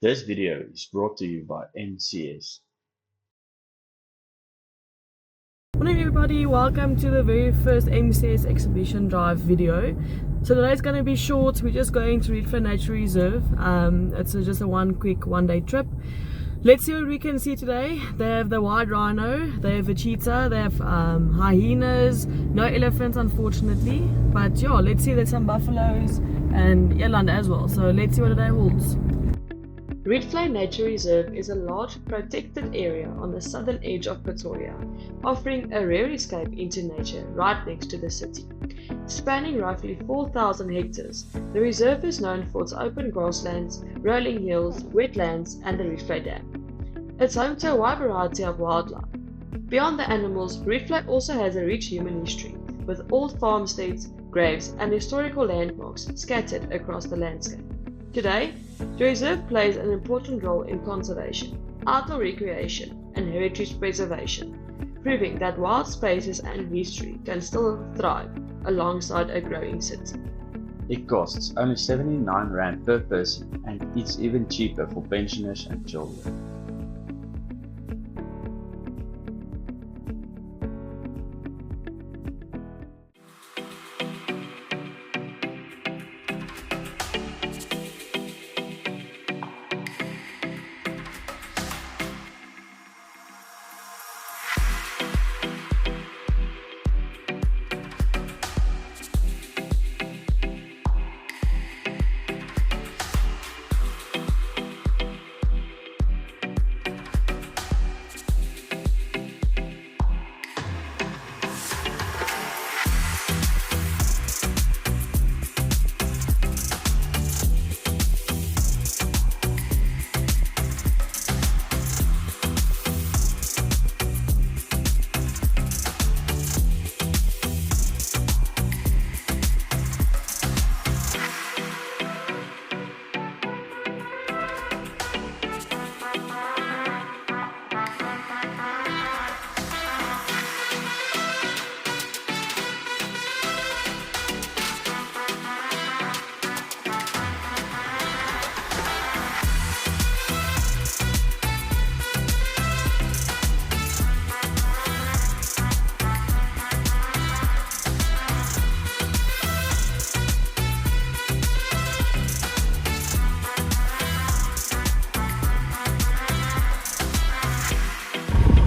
This video is brought to you by NCS. Morning everybody, welcome to the very first MCS exhibition drive video. So today's going to be short. We're just going to Rietvlei Nature Reserve. It's just a quick one-day trip. Let's see what we can see today. They have the white rhino, they have a cheetah, they have hyenas, no elephants unfortunately, but yeah, let's see. There's some buffaloes and eland as well, so let's see what the day holds. Rietvlei Nature Reserve is a large protected area on the southern edge of Pretoria, offering a rare escape into nature right next to the city. Spanning roughly 4,000 hectares, the reserve is known for its open grasslands, rolling hills, wetlands and the Rietvlei Dam. It's home to a wide variety of wildlife. Beyond the animals, Rietvlei also has a rich human history, with old farmsteads, graves and historical landmarks scattered across the landscape. Today, the reserve plays an important role in conservation, outdoor recreation, and heritage preservation, proving that wild spaces and history can still thrive alongside a growing city. It costs only R79 per person and it's even cheaper for pensioners and children.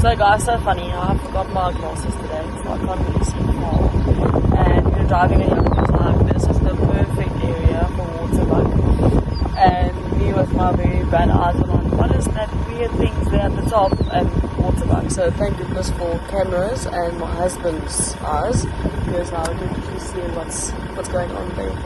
So guys, so funny, I forgot my glasses today, so I can't really see far. And we're driving and I was like, this is the perfect area for waterbuck. And me with my very bad eyes were like, what is that weird things there at the top? And waterbuck. So thank goodness for cameras and my husband's eyes, because now we can actually see what's going on there.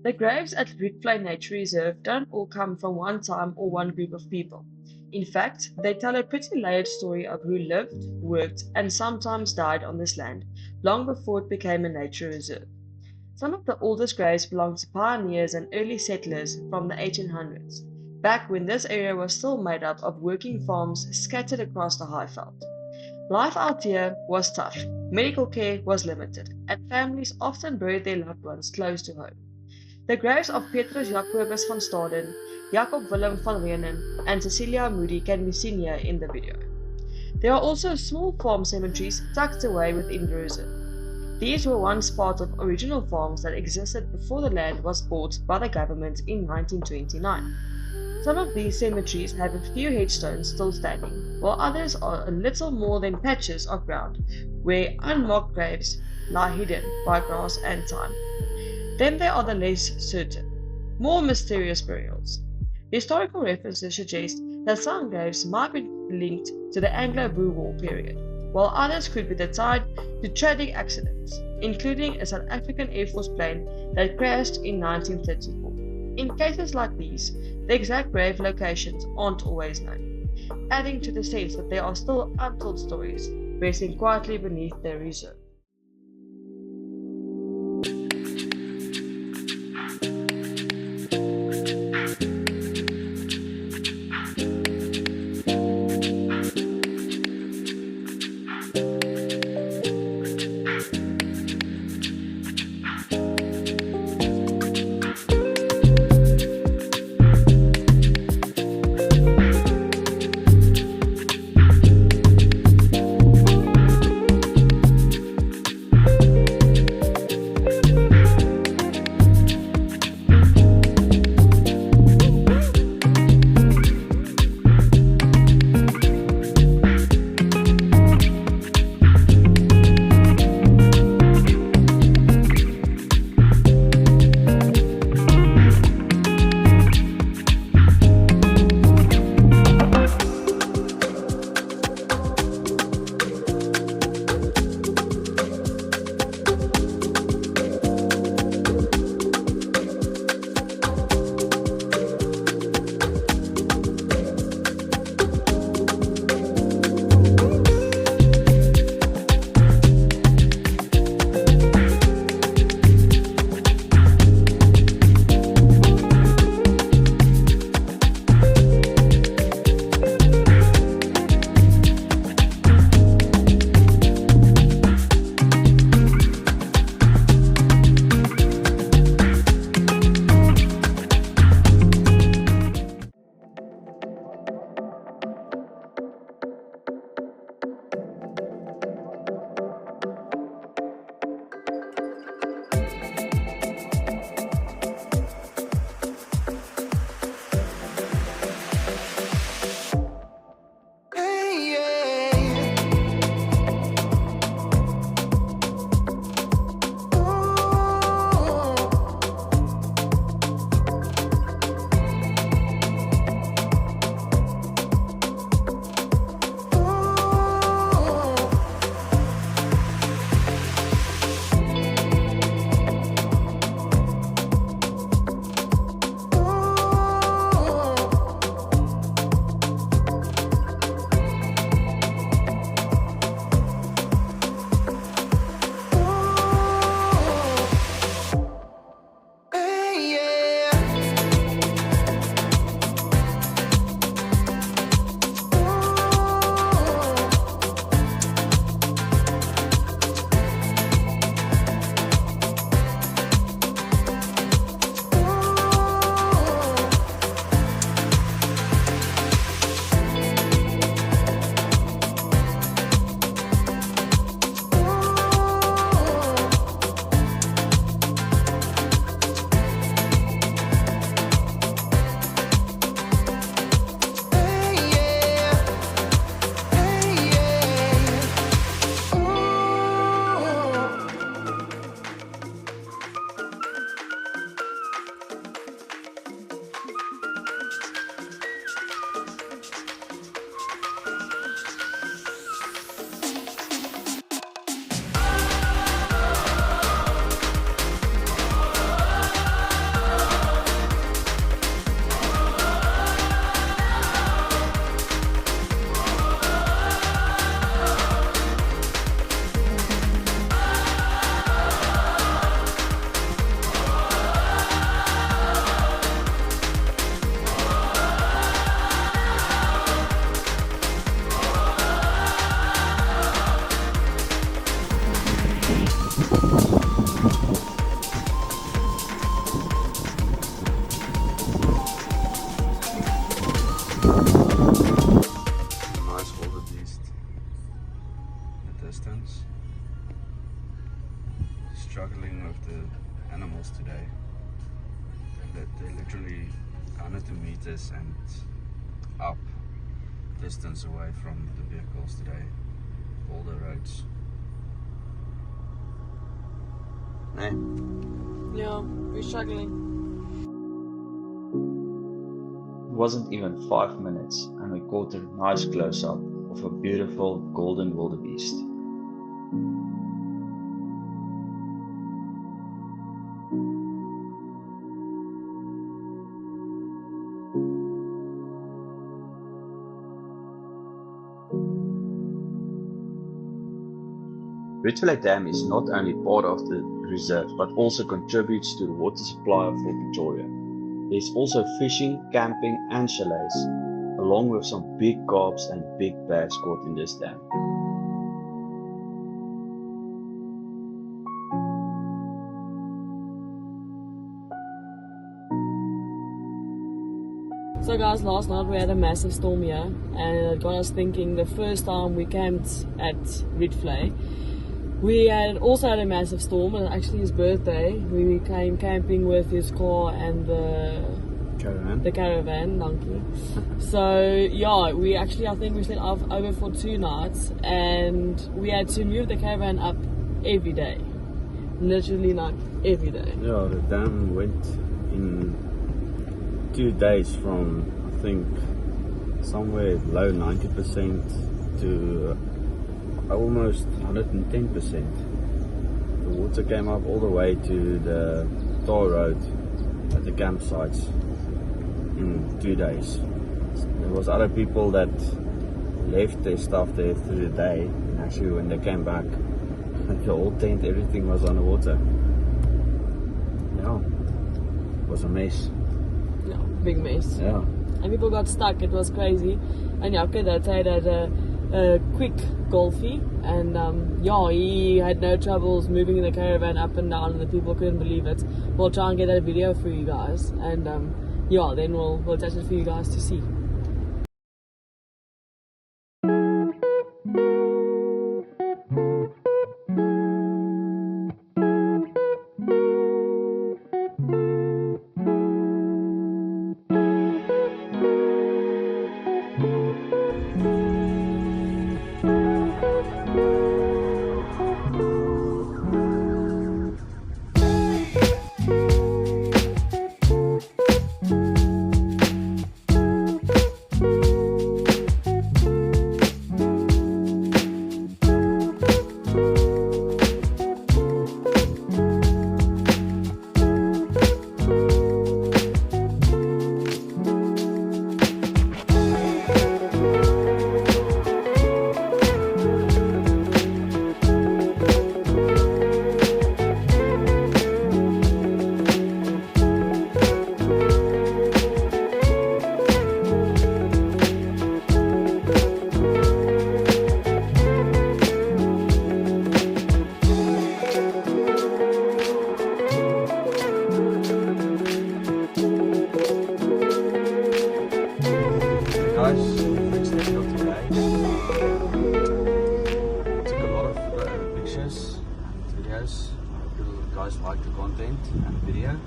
The graves at Rietvlei Nature Reserve don't all come from one time or one group of people. In fact, they tell a pretty layered story of who lived, worked, and sometimes died on this land, long before it became a nature reserve. Some of the oldest graves belong to pioneers and early settlers from the 1800s, back when this area was still made up of working farms scattered across the Highveld. Life out here was tough, medical care was limited, and families often buried their loved ones close to home. The graves of Petrus Jacobus van Staden, Jacob Willem van Renen, and Cecilia Moody can be seen here in the video. There are also small farm cemeteries tucked away within the reserve. These were once part of original farms that existed before the land was bought by the government in 1929. Some of these cemeteries have a few headstones still standing, while others are a little more than patches of ground where unmarked graves lie hidden by grass and time. Then there are the less certain, more mysterious burials. Historical references suggest that some graves might be linked to the Anglo-Boer War period, while others could be tied to tragic accidents, including a South African Air Force plane that crashed in 1934. In cases like these, the exact grave locations aren't always known, adding to the sense that there are still untold stories resting quietly beneath the reserve. Nice wildebeest in the distance. Struggling with the animals today. They're literally 100 meters and up distance away from the vehicles today. All the roads. Hey. Yeah, we're struggling. It wasn't even 5 minutes and we caught a nice close-up of a beautiful golden wildebeest. Rietvlei Dam is not only part of the reserve but also contributes to the water supply for Pretoria. There's also fishing, camping and chalets, along with some big garbs and big bass caught in this dam. So guys, last night we had a massive storm here and it got us thinking. The first time we camped at Rietvlei, we had also had a massive storm, and actually his birthday. We came camping with his car and the caravan, donkey. So yeah, we actually, I think we stayed over for 2 nights, and we had to move the caravan up every day. Literally like every day. Yeah, the dam went in 2 days from, I think, somewhere low 90% to almost 110%. The water came up all the way to the tar road at the campsites in 2 days. There was other people that left their stuff there through the day, and actually when they came back, the whole tent, everything was underwater. Yeah, it was a mess. Yeah, big mess. Yeah. And people got stuck. It was crazy. And yeah, okay, that had a quick golfie, and yeah, he had no troubles moving the caravan up and down, and the people couldn't believe it. We'll try and get that video for you guys, and yeah, then we'll attach it for you guys to see. guys like the content and the video.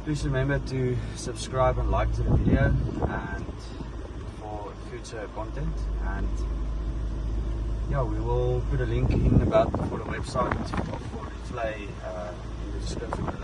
Please remember to subscribe and like to the video and for future content, and yeah, we will put a link in about for the website for Rietvlei in the description.